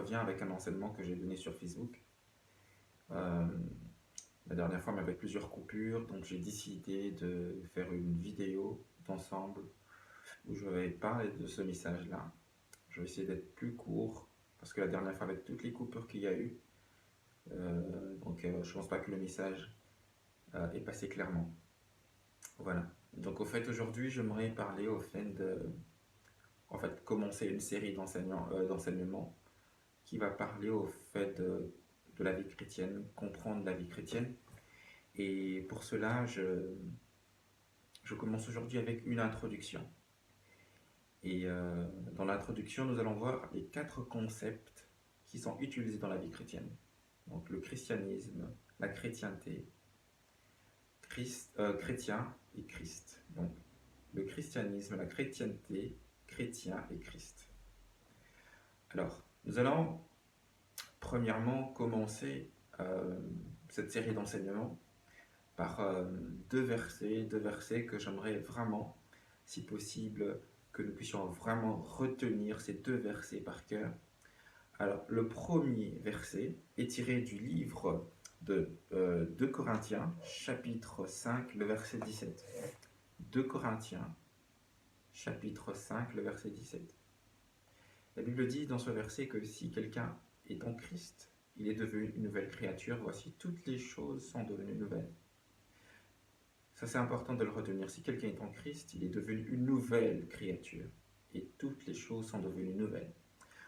reviens avec un enseignement que j'ai donné sur Facebook. Euh, la dernière fois, mais avec plusieurs coupures, donc j'ai décidé de faire une vidéo d'ensemble où je vais parler de ce message-là. Je vais essayer d'être plus court parce que la dernière fois, avec toutes les coupures qu'il y a eu, je pense pas que le message est passé clairement. Voilà. Donc, au fait, aujourd'hui, j'aimerais parler commencer une série d'enseignements qui va parler au fait de la vie chrétienne, comprendre la vie chrétienne. Et pour cela, je commence aujourd'hui avec une introduction. Et dans l'introduction, nous allons voir les 4 concepts qui sont utilisés dans la vie chrétienne. Donc le christianisme, la chrétienté, chrétien et Christ. Donc le christianisme, la chrétienté, chrétien et Christ. Alors, nous allons premièrement commencer cette série d'enseignements par deux versets que j'aimerais vraiment, si possible, que nous puissions vraiment retenir ces 2 versets par cœur. Alors, le premier verset est tiré du livre de 2 Corinthiens, chapitre 5, le verset 17. 2 Corinthiens, chapitre 5, le verset 17. La Bible dit dans ce verset que si quelqu'un est en Christ, il est devenu une nouvelle créature. Voici, toutes les choses sont devenues nouvelles. Ça, c'est important de le retenir. Si quelqu'un est en Christ, il est devenu une nouvelle créature. Et toutes les choses sont devenues nouvelles.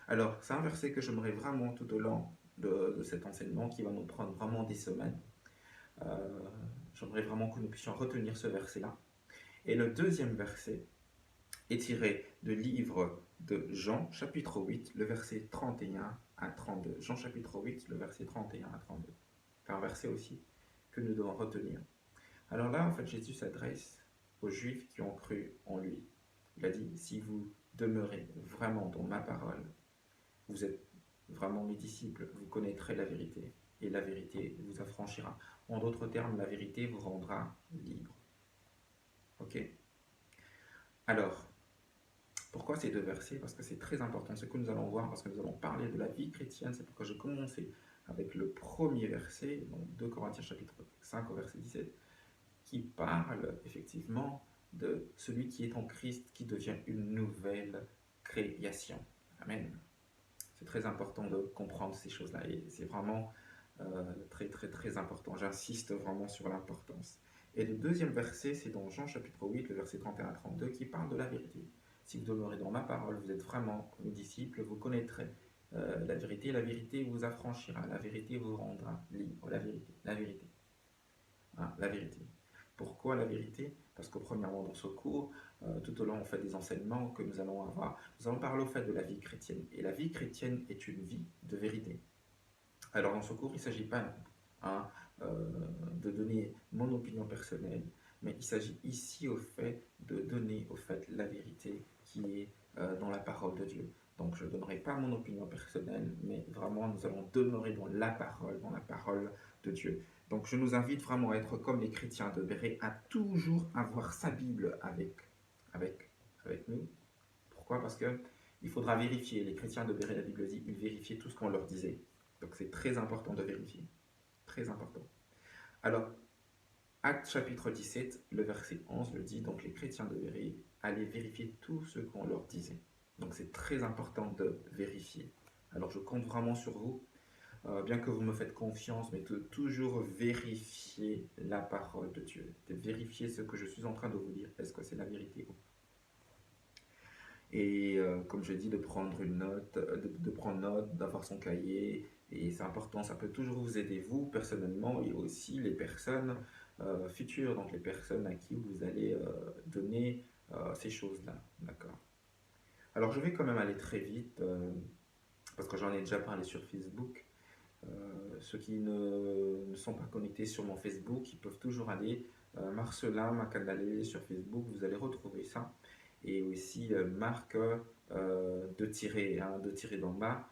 Alors, c'est un verset que j'aimerais vraiment tout au long de cet enseignement qui va nous prendre vraiment des semaines. J'aimerais vraiment que nous puissions retenir ce verset-là. Et le deuxième verset est tiré du livre de Jean, chapitre 8, le verset 31 à 32. Jean, chapitre 8, le verset 31 à 32. C'est un verset aussi que nous devons retenir. Alors là, en fait, Jésus s'adresse aux Juifs qui ont cru en lui. Il a dit, si vous demeurez vraiment dans ma parole, vous êtes vraiment mes disciples, vous connaîtrez la vérité, et la vérité vous affranchira. En d'autres termes, la vérité vous rendra libre. Ok? Alors, pourquoi ces 2 versets? Parce que c'est très important ce que nous allons voir, parce que nous allons parler de la vie chrétienne. C'est pourquoi j'ai commencé avec le premier verset, donc 2 Corinthiens chapitre 5 au verset 17, qui parle effectivement de celui qui est en Christ, qui devient une nouvelle création. Amen. C'est très important de comprendre ces choses-là et c'est vraiment très très très important. J'insiste vraiment sur l'importance. Et le deuxième verset, c'est dans Jean chapitre 8, le verset 31 à 32, qui parle de la vérité. Si vous demeurez dans ma parole, vous êtes vraiment mes disciples, vous connaîtrez la vérité vous affranchira, la vérité vous rendra libre. La vérité. Hein, la vérité. Pourquoi la vérité? Parce que premièrement, dans ce cours, tout au long, on fait des enseignements que nous allons avoir. Nous allons parler au fait de la vie chrétienne. Et la vie chrétienne est une vie de vérité. Alors, dans ce cours, il ne s'agit pas de donner mon opinion personnelle, mais il s'agit ici au fait de donner au fait la vérité qui est dans la parole de Dieu. Donc, je ne donnerai pas mon opinion personnelle, mais vraiment, nous allons demeurer dans la parole de Dieu. Donc, je nous invite vraiment à être comme les chrétiens de Béret, à toujours avoir sa Bible avec nous. Pourquoi? Parce que il faudra vérifier. Les chrétiens de Béret, la Bible dit, ils vérifiaient tout ce qu'on leur disait. Donc, c'est très important de vérifier. Très important. Alors, Acte chapitre 17, le verset 11 le dit, donc les chrétiens de Béret allaient vérifier tout ce qu'on leur disait. Donc, c'est très important de vérifier. Alors, je compte vraiment sur vous. Bien que vous me faites confiance, mais de toujours vérifier la parole de Dieu, de vérifier ce que je suis en train de vous dire, est-ce que c'est la vérité ou pas? Et comme je dis, de prendre une note, de prendre note, d'avoir son cahier, et c'est important, ça peut toujours vous aider, vous, personnellement, et aussi les personnes futures, donc les personnes à qui vous allez donner ces choses-là, d'accord? Alors je vais quand même aller très vite, parce que j'en ai déjà parlé sur Facebook. Ceux qui ne sont pas connectés sur mon Facebook, ils peuvent toujours aller Marcelin Macandalé sur Facebook, vous allez retrouver ça. Et aussi Marc de tirer d'en bas.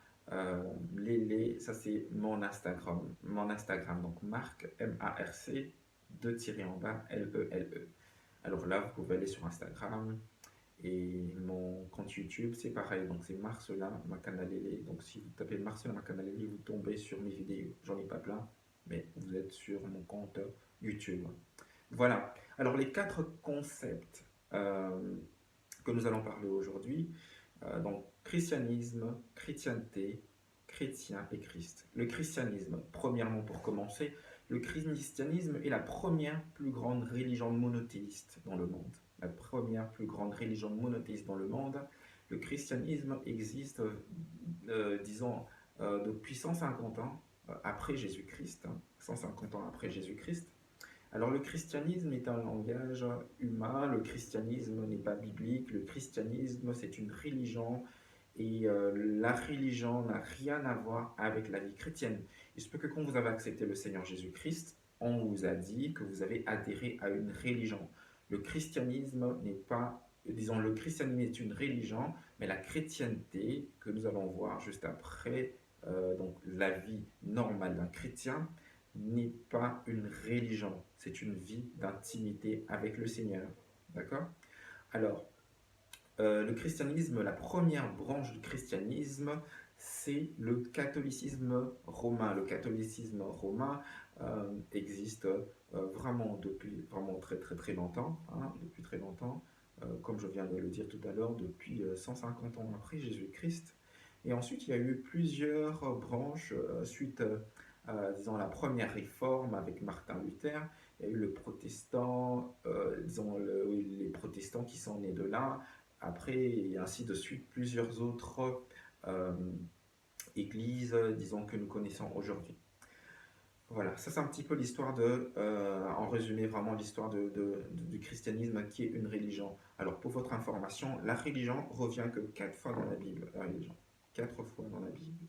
Lélé, ça c'est mon Instagram. Donc Marc, M-A-R-C, de tirer en bas, L-E-L-E. Alors là, vous pouvez aller sur Instagram Et mon compte YouTube, c'est pareil. Donc, c'est Marcelin Makanalele. Donc, si vous tapez Marcelin Makanalele, vous tombez sur mes vidéos. J'en ai pas plein, mais vous êtes sur mon compte YouTube. Voilà. Alors, les 4 concepts que nous allons parler aujourd'hui, donc christianisme, chrétienté, chrétien et Christ. Le christianisme, premièrement pour commencer, le christianisme est la première plus grande religion monothéiste dans le monde. La première plus grande religion monothéiste dans le monde. Le christianisme existe, disons, depuis 150 ans après Jésus-Christ, 150 ans après Jésus-Christ. Alors le christianisme est un langage humain, le christianisme n'est pas biblique, le christianisme c'est une religion et la religion n'a rien à voir avec la vie chrétienne. Il se peut que quand vous avez accepté le Seigneur Jésus-Christ, on vous a dit que vous avez adhéré à une religion. Le christianisme n'est pas, disons, le christianisme est une religion, mais la chrétienté que nous allons voir juste après, donc la vie normale d'un chrétien, n'est pas une religion, c'est une vie d'intimité avec le Seigneur. D'accord? Alors, le christianisme, la première branche du christianisme, c'est le catholicisme romain. Le catholicisme romain existe vraiment depuis vraiment très très très longtemps, hein, depuis très longtemps, comme je viens de le dire tout à l'heure, depuis 150 ans après Jésus-Christ. Et ensuite, il y a eu plusieurs branches suite, disons, la première réforme avec Martin Luther. Il y a eu le protestant, disons, les protestants qui sont nés de là. Après, et ainsi de suite, plusieurs autres euh, églises, disons, que nous connaissons aujourd'hui. Voilà, ça c'est un petit peu l'histoire en résumé, vraiment l'histoire du christianisme qui est une religion. Alors pour votre information, la religion revient que 4 fois dans la Bible, la religion. 4 fois dans la Bible.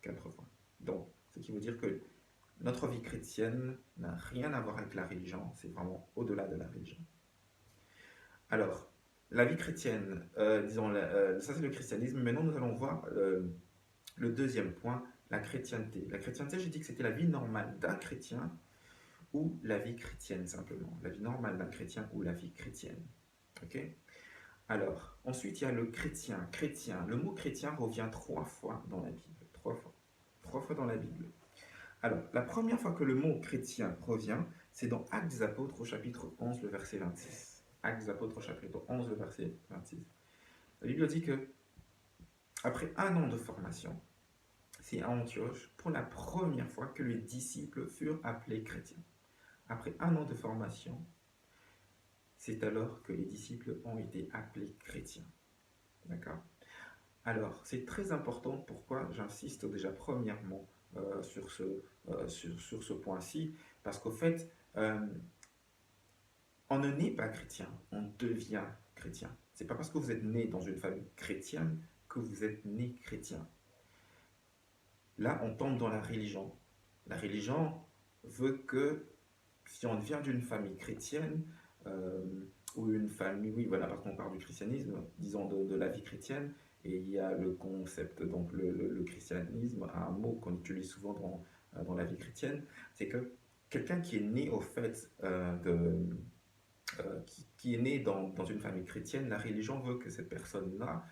4 fois. Donc, ce qui veut dire que notre vie chrétienne n'a rien à voir avec la religion, c'est vraiment au-delà de la religion. Alors, la vie chrétienne, disons, ça c'est le christianisme. Maintenant, nous allons voir le deuxième point, la chrétienté. La chrétienté, j'ai dit que c'était la vie normale d'un chrétien ou la vie chrétienne simplement. La vie normale d'un chrétien ou la vie chrétienne. Ok? Alors, ensuite, il y a le chrétien. Chrétien. Le mot chrétien revient 3 fois dans la Bible. 3 fois. 3 fois dans la Bible. Alors, la première fois que le mot chrétien revient, c'est dans Actes des Apôtres au chapitre 11, le verset 26. Actes des Apôtres, chapitre 11, le verset 26. La Bible dit que, après 1 an de formation, c'est à Antioche, pour la première fois que les disciples furent appelés chrétiens. Après 1 an de formation, c'est alors que les disciples ont été appelés chrétiens. D'accord? Alors, c'est très important. Pourquoi j'insiste déjà premièrement sur ce point-ci? Parce qu'au fait, on ne naît pas chrétien, on devient chrétien. C'est pas parce que vous êtes né dans une famille chrétienne que vous êtes né chrétien. Là, on tombe dans la religion. La religion veut que si on vient d'une famille chrétienne, ou une famille, oui, voilà, parce qu'on parle du christianisme, disons de la vie chrétienne, et il y a le concept, donc le christianisme, un mot qu'on utilise souvent dans la vie chrétienne, c'est que quelqu'un qui est né au fait qui est né dans une famille chrétienne, la religion veut que cette personne-là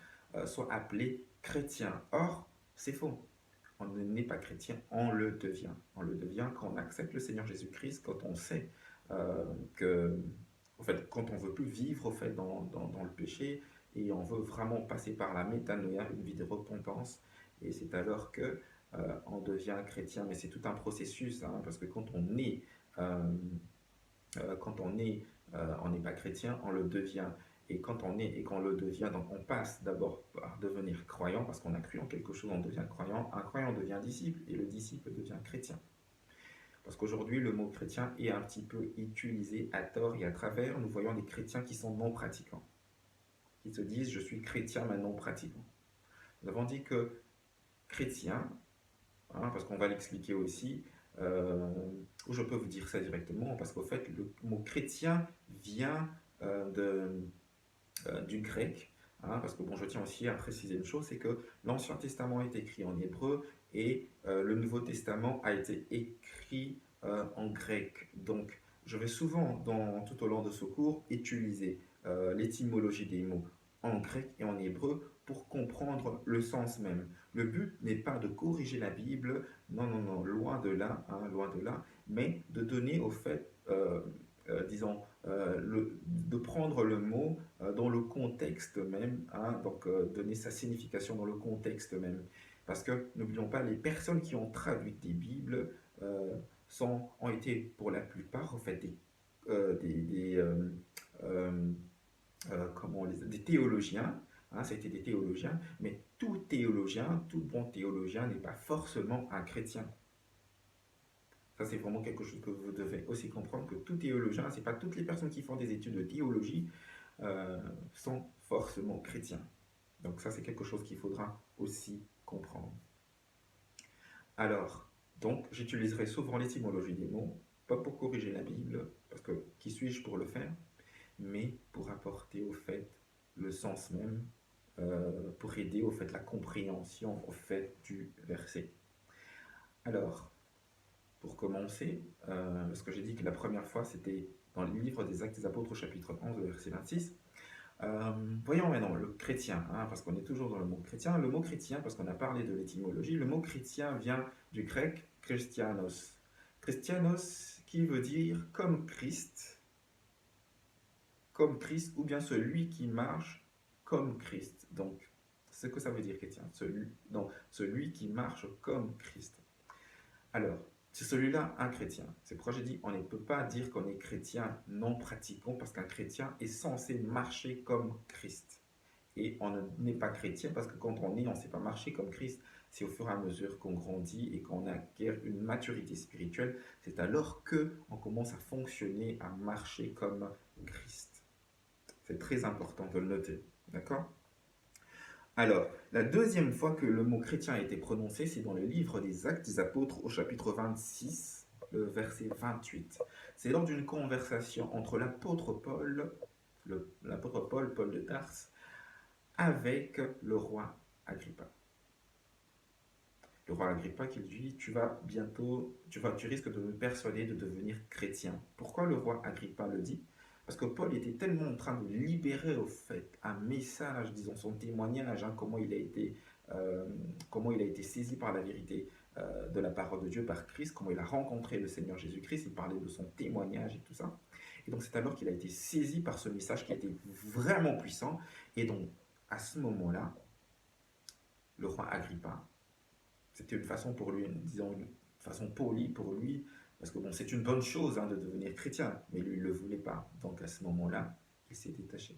soit appelée chrétien. Or, c'est faux. On n'est pas chrétien, on le devient. On le devient quand on accepte le Seigneur Jésus-Christ, quand on sait que, en fait, quand on veut plus vivre au fait, dans le péché et on veut vraiment passer par la métanoïa, une vie de repentance. Et c'est alors que on devient chrétien. Mais c'est tout un processus, hein, parce que euh, quand on n'est pas chrétien, on le devient. Et quand on est et qu'on le devient, donc on passe d'abord par devenir croyant, parce qu'on a cru en quelque chose, on devient croyant. Un croyant devient disciple, et le disciple devient chrétien. Parce qu'aujourd'hui, le mot chrétien est un petit peu utilisé à tort et à travers. Nous voyons des chrétiens qui sont non pratiquants, qui se disent « je suis chrétien mais non pratiquant ». Nous avons dit que chrétien, hein, parce qu'on va l'expliquer aussi, ou je peux vous dire ça directement, parce qu'au fait, le mot chrétien vient du grec, hein, parce que bon, je tiens aussi à préciser une chose, c'est que l'Ancien Testament est écrit en hébreu et le Nouveau Testament a été écrit en grec. Donc, je vais souvent, tout au long de ce cours, utiliser l'étymologie des mots en grec et en hébreu pour comprendre le sens même. Le but n'est pas de corriger la Bible, non, non, non, loin de là, hein, loin de là, mais de donner au fait, disons, de prendre le mot dans le contexte même, hein, donc donner sa signification dans le contexte même. Parce que n'oublions pas, les personnes qui ont traduit des Bibles ont été pour la plupart, en fait, euh, des théologiens, hein, c'était des théologiens, mais tout théologien, tout bon théologien n'est pas forcément un chrétien. Ça, c'est vraiment quelque chose que vous devez aussi comprendre, que tout théologien, c'est pas toutes les personnes qui font des études de théologie sont forcément chrétiens. Donc ça, c'est quelque chose qu'il faudra aussi comprendre. Alors, donc, j'utiliserai souvent l'étymologie des mots, pas pour corriger la Bible, parce que qui suis-je pour le faire, mais pour apporter au fait le sens même, pour aider au fait la compréhension au fait du verset. Alors, pour commencer, parce que j'ai dit que la première fois c'était dans le livre des Actes des Apôtres au chapitre 11, verset 26. Voyons maintenant le chrétien, hein, parce qu'on est toujours dans le mot chrétien. Le mot chrétien, parce qu'on a parlé de l'étymologie, le mot chrétien vient du grec christianos. Christianos qui veut dire comme Christ, ou bien celui qui marche comme Christ. Donc, c'est ce que ça veut dire chrétien, celui qui marche comme Christ. Alors, c'est celui-là un chrétien. C'est pourquoi j'ai dit on ne peut pas dire qu'on est chrétien non pratiquant, parce qu'un chrétien est censé marcher comme Christ. Et on n'est pas chrétien parce que quand on est, on ne sait pas marcher comme Christ. C'est au fur et à mesure qu'on grandit et qu'on acquiert une maturité spirituelle, c'est alors qu'on commence à fonctionner, à marcher comme Christ. C'est très important de le noter. D'accord? Alors, la deuxième fois que le mot chrétien a été prononcé, c'est dans le livre des Actes des Apôtres au chapitre 26, le verset 28. C'est lors d'une conversation entre l'apôtre Paul, Paul de Tarse, avec le roi Agrippa. Le roi Agrippa qui lui dit, tu risques de me persuader de devenir chrétien. Pourquoi le roi Agrippa le dit? Parce que Paul était tellement en train de libérer au fait un message, disons son témoignage, hein, comment il a été saisi par la vérité de la parole de Dieu par Christ, comment il a rencontré le Seigneur Jésus-Christ, il parlait de son témoignage et tout ça. Et donc c'est alors qu'il a été saisi par ce message qui était vraiment puissant. Et donc à ce moment-là, le roi Agrippa, c'était une façon pour lui, disons une façon polie pour lui, parce que bon, c'est une bonne chose hein, de devenir chrétien, mais lui, il ne le voulait pas. Donc à ce moment-là, il s'est détaché.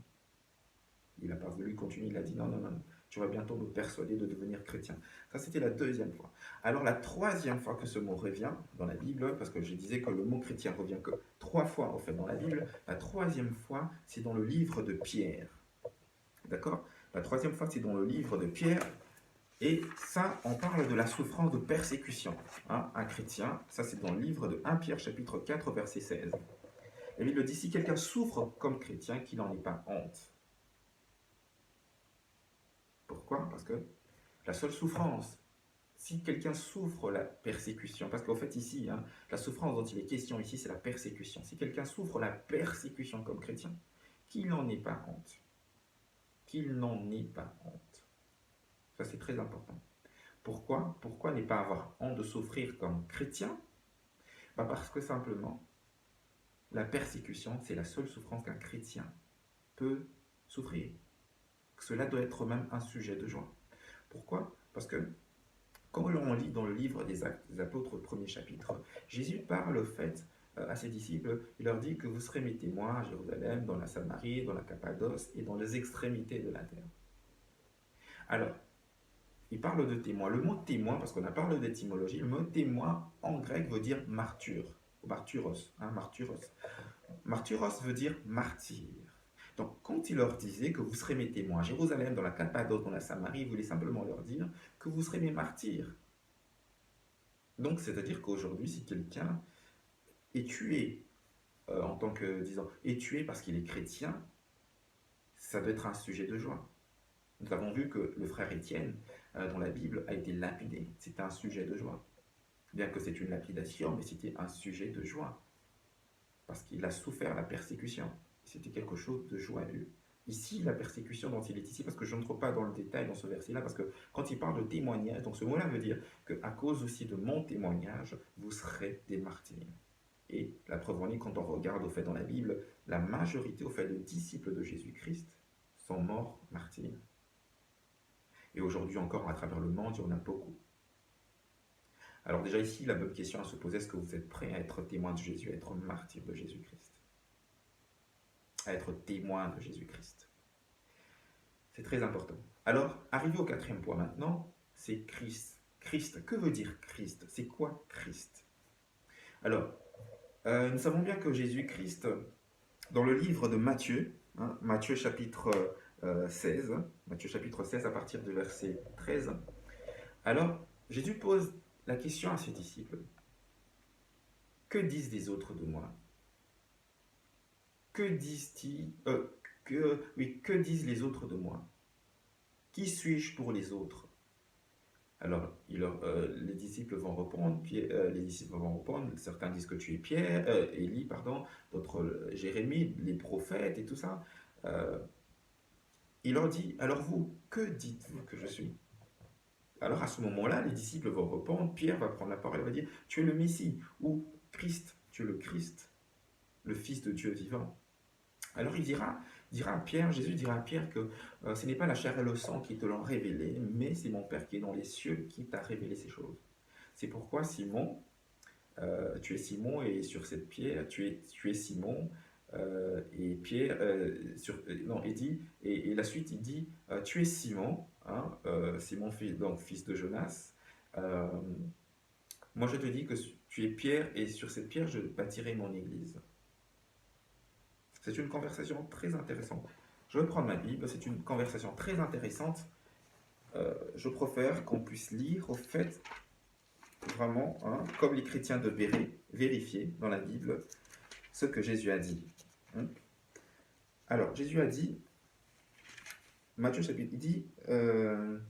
Il n'a pas voulu continuer, il a dit non, non, non, tu vas bientôt me persuader de devenir chrétien. Ça, c'était la deuxième fois. Alors la troisième fois que ce mot revient dans la Bible, parce que je disais que le mot chrétien revient que 3 fois en fait dans la Bible, la troisième fois, c'est dans le livre de Pierre. D'accord? La troisième fois, c'est dans le livre de Pierre. Et ça, on parle de la souffrance de persécution. Hein, un chrétien, ça c'est dans le livre de 1 Pierre chapitre 4 verset 16. Et il le dit, si quelqu'un souffre comme chrétien, qu'il n'en ait pas honte. Pourquoi? Parce que la seule souffrance, si quelqu'un souffre la persécution, parce qu'en fait ici, hein, la souffrance dont il est question ici, c'est la persécution. Si quelqu'un souffre la persécution comme chrétien, qu'il n'en ait pas honte. Qu'il n'en ait pas honte. Ça c'est très important. Pourquoi? Pourquoi ne pas avoir honte de souffrir comme chrétien? Parce que simplement, la persécution, c'est la seule souffrance qu'un chrétien peut souffrir. Cela doit être même un sujet de joie. Pourquoi? Parce que, quand on lit dans le livre des Actes des Apôtres, le premier chapitre, Jésus parle au fait à ses disciples, il leur dit que vous serez mes témoins à Jérusalem, dans la Samarie, dans la Cappadoce et dans les extrémités de la terre. Alors, il parle de témoin. Le mot témoin, parce qu'on a parlé d'étymologie, le mot témoin en grec veut dire martyr, martyros, hein, martyros. Martyros veut dire martyr. Donc, quand il leur disait que vous serez mes témoins à Jérusalem, dans la Cappadoce, dans la Samarie, il voulait simplement leur dire que vous serez mes martyrs. Donc, c'est-à-dire qu'aujourd'hui, si quelqu'un est tué en tant que, disons, est tué parce qu'il est chrétien, ça doit être un sujet de joie. Nous avons vu que le frère Étienne, dans la Bible, a été lapidé. C'était un sujet de joie. Bien que c'est une lapidation, mais c'était un sujet de joie. Parce qu'il a souffert la persécution. c'était quelque chose de joyeux. Ici, la persécution dont il est ici, parce que je ne trouve pas dans le détail dans ce verset-là, parce que quand il parle de témoignage, donc ce mot-là veut dire qu'à cause aussi de mon témoignage, vous serez des martyrs. Et la preuve en est, quand on regarde au fait dans la Bible, la majorité au fait de disciples de Jésus-Christ sont morts martyrs. Et aujourd'hui encore, à travers le monde, il y en a beaucoup. Alors déjà ici, la bonne question à se poser, est-ce que vous êtes prêt à être témoin de Jésus, à être martyr de Jésus-Christ? À être témoin de Jésus-Christ. C'est très important. Alors, arrivé au quatrième point maintenant, c'est Christ. Christ, que veut dire Christ? C'est quoi Christ? Alors, nous savons bien que Jésus-Christ, dans le livre de Matthieu, Matthieu chapitre 16, Matthieu chapitre 16 à partir du verset 13, alors Jésus pose la question à ses disciples. Que disent les autres de moi? Que disent-ils que disent les autres de moi? Qui suis-je pour les autres? Alors, les disciples vont répondre, certains disent que tu es Pierre, Élie, pardon, d'autres Jérémie, les prophètes et tout ça. Il leur dit, alors vous, que dites-vous que je suis? Alors à ce moment-là, les disciples vont répondre, Pierre va prendre la parole et va dire, tu es le Messie, ou Christ, tu es le Christ, le Fils de Dieu vivant. Alors il dira à Pierre, Jésus dira à Pierre que ce n'est pas la chair et le sang qui te l'ont révélé, mais c'est mon Père qui est dans les cieux qui t'a révélé ces choses. C'est pourquoi Simon, tu es Simon et sur cette pierre, tu es Simon et Pierre, il dit, et la suite il dit, tu es Simon, hein, Simon donc fils de Jonas. Moi je te dis que tu es Pierre et sur cette pierre je bâtirai mon église. C'est une conversation très intéressante. Je vais prendre ma Bible, c'est une conversation très intéressante. Je préfère qu'on puisse lire au fait, vraiment, hein, comme les chrétiens devraient vérifier dans la Bible ce que Jésus a dit. Alors, Jésus a dit, Matthieu chapitre, il dit, le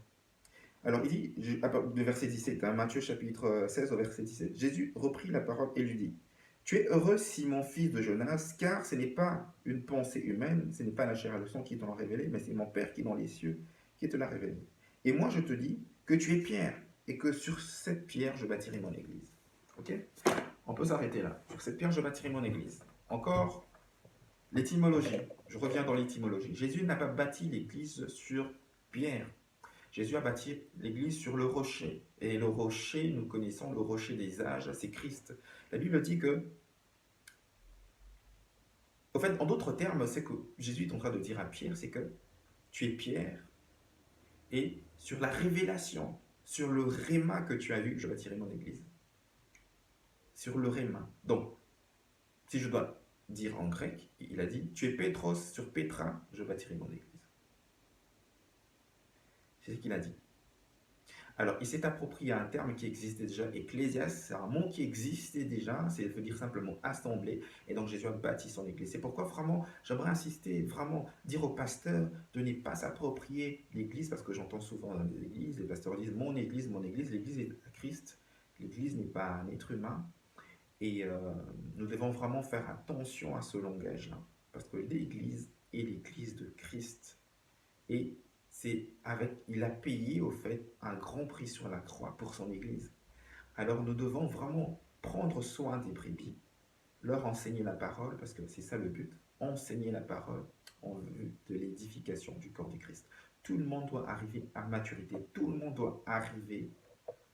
verset 17, Matthieu chapitre 16 au verset 17, Jésus reprit la parole et lui dit, tu es heureux, Simon, fils de Jonas, car ce n'est pas une pensée humaine, ce n'est pas la chair et le sang qui te l'ont révélé, mais c'est mon Père qui est dans les cieux qui te l'a révélé. Et moi, je te dis que tu es Pierre, et que sur cette pierre, je bâtirai mon église. Ok? On peut s'arrêter là. Sur cette pierre, je bâtirai mon église. Encore, l'étymologie. Je reviens dans l'étymologie. Jésus n'a pas bâti l'église sur pierre. Jésus a bâti l'église sur le rocher. Et le rocher, nous connaissons le rocher des âges, c'est Christ. La Bible dit que, en fait, en d'autres termes, c'est que Jésus est en train de dire à Pierre, c'est que tu es Pierre, et sur la révélation, sur le réma que tu as vu, je bâtirai mon église. Sur le réma. Donc, si je dois dire en grec, il a dit, tu es Pétros, sur Pétra, je bâtirai mon église. C'est ce qu'il a dit. Alors, il s'est approprié un terme qui existait déjà, ecclésias, c'est un mot qui existait déjà, ça veut dire simplement assemblée, et donc Jésus a bâti son église. C'est pourquoi vraiment, j'aimerais insister, vraiment dire aux pasteurs de ne pas s'approprier l'église, parce que j'entends souvent dans les églises, les pasteurs disent mon église, l'église est à Christ, l'église n'est pas un être humain, et nous devons vraiment faire attention à ce langage-là, parce que l'église est l'église de Christ, et il a payé au fait un grand prix sur la croix pour son Église. Alors nous devons vraiment prendre soin des brebis, leur enseigner la parole, parce que c'est ça le but, enseigner la parole en vue de l'édification du corps du Christ. Tout le monde doit arriver à maturité, tout le monde doit arriver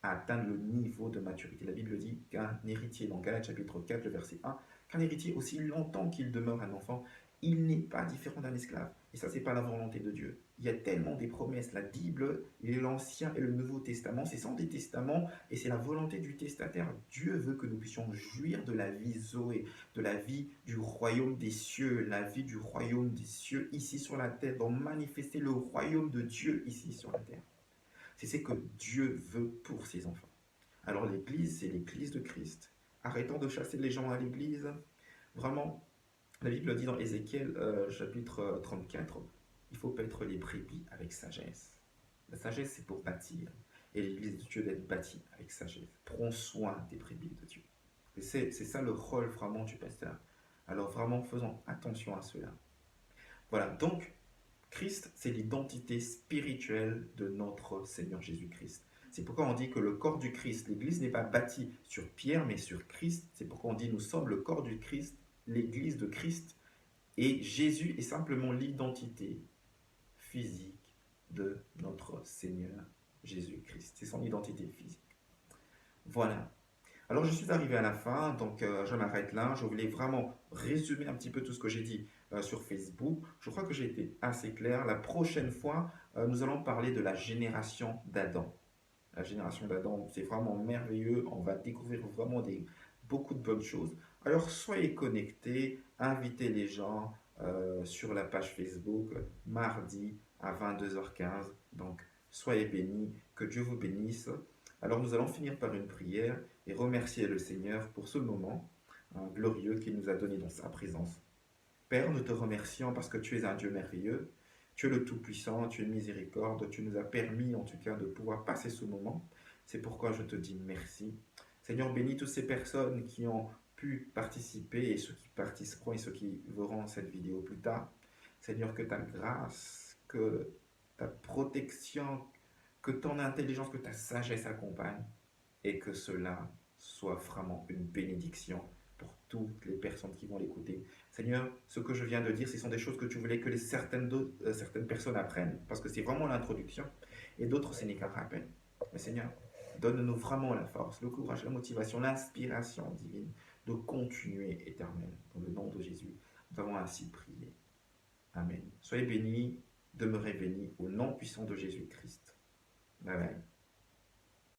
à atteindre le niveau de maturité. La Bible dit qu'un héritier, dans Galates chapitre 4, le verset 1, qu'un héritier, aussi longtemps qu'il demeure un enfant, il n'est pas différent d'un esclave. Et ça, c'est pas la volonté de Dieu. Il y a tellement des promesses. La Bible, l'Ancien et le Nouveau Testament, ce sont des testaments et c'est la volonté du testataire. Dieu veut que nous puissions jouir de la vie Zoé, de la vie du royaume des cieux, la vie du royaume des cieux ici sur la terre, donc manifester le royaume de Dieu ici sur la terre. C'est ce que Dieu veut pour ses enfants. Alors l'Église, c'est l'Église de Christ. Arrêtons de chasser les gens à l'Église. Vraiment, la Bible dit dans Ézéchiel chapitre 34, il faut paître les brebis avec sagesse. La sagesse, c'est pour bâtir. Et l'Église de Dieu doit être bâtie avec sagesse. Prends soin des brebis de Dieu. Et c'est ça le rôle vraiment du pasteur. Alors vraiment, faisons attention à cela. Voilà, donc Christ, c'est l'identité spirituelle de notre Seigneur Jésus-Christ. C'est pourquoi on dit que le corps du Christ, l'Église n'est pas bâtie sur Pierre, mais sur Christ. C'est pourquoi on dit nous sommes le corps du Christ, l'Église de Christ. Et Jésus est simplement l'identité physique de notre Seigneur Jésus-Christ. C'est son identité physique. Voilà. Alors je suis arrivé à la fin, donc je m'arrête là. Je voulais vraiment résumer un petit peu tout ce que j'ai dit sur Facebook. Je crois que j'ai été assez clair. La prochaine fois, nous allons parler de la génération d'Adam. La génération d'Adam, c'est vraiment merveilleux. On va découvrir vraiment beaucoup de bonnes choses. Alors soyez connectés, invitez les gens sur la page Facebook mardi à 22h15. Donc soyez bénis, que Dieu vous bénisse. Alors nous allons finir par une prière et remercier le Seigneur pour ce moment glorieux qu'il nous a donné dans sa présence. Père, nous te remercions parce que tu es un Dieu merveilleux, tu es le Tout-Puissant, tu es miséricorde, tu nous as permis en tout cas de pouvoir passer ce moment. C'est pourquoi je te dis merci. Seigneur, bénis toutes ces personnes qui ont pu participer et ceux qui participeront et ceux qui verront cette vidéo plus tard. Seigneur, que ta grâce, que ta protection, que ton intelligence, que ta sagesse accompagne et que cela soit vraiment une bénédiction pour toutes les personnes qui vont l'écouter. Seigneur, ce que je viens de dire, ce sont des choses que tu voulais que certaines personnes apprennent, parce que c'est vraiment l'introduction, et d'autres, ce n'est qu'un rappel. Mais Seigneur, donne-nous vraiment la force, le courage, la motivation, l'inspiration divine de continuer éternel. Dans le nom de Jésus, nous avons ainsi prié. Amen. Soyez bénis, demeurez bénis au nom puissant de Jésus-Christ. Amen.